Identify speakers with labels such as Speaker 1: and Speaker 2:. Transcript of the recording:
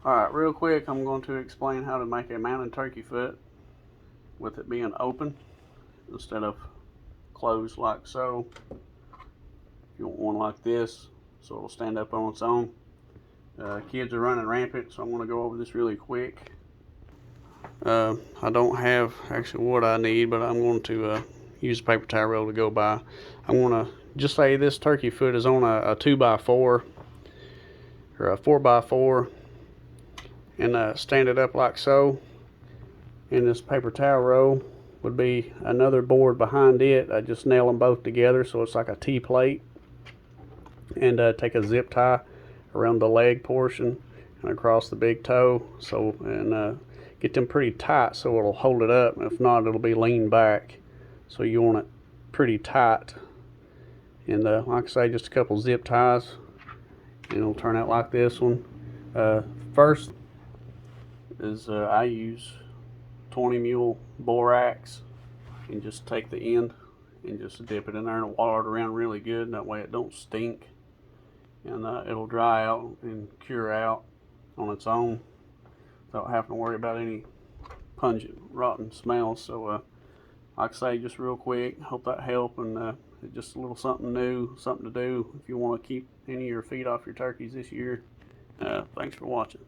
Speaker 1: Alright, real quick, I'm going to explain how to make a mounted turkey foot with it being open instead of closed like so. You want one like this so it'll stand up on its own. Kids are running rampant, so I'm going to go over this really quick. I don't have actually what I need, but I'm going to use a paper towel roll to go by. I'm going to just say this turkey foot is on a 2x4 or a 4x4 and stand it up like so. And this paper towel roll would be another board behind it. I just nail them both together so it's like a T-plate, and take a zip tie around the leg portion and across the big toe, so and get them pretty tight so it'll hold it up. If not, it'll be leaned back, so you want it pretty tight. And like I say, just a couple zip ties and it'll turn out like this one. First is I use 20 mule borax and just take the end and just dip it in there and water it around really good, and that way it don't stink, and it'll dry out and cure out on its own without having to worry about any pungent rotten smells. So like I say, just real quick, hope that helped, and just a little something new, something to do if you want to keep any of your feet off your turkeys this year. Thanks for watching.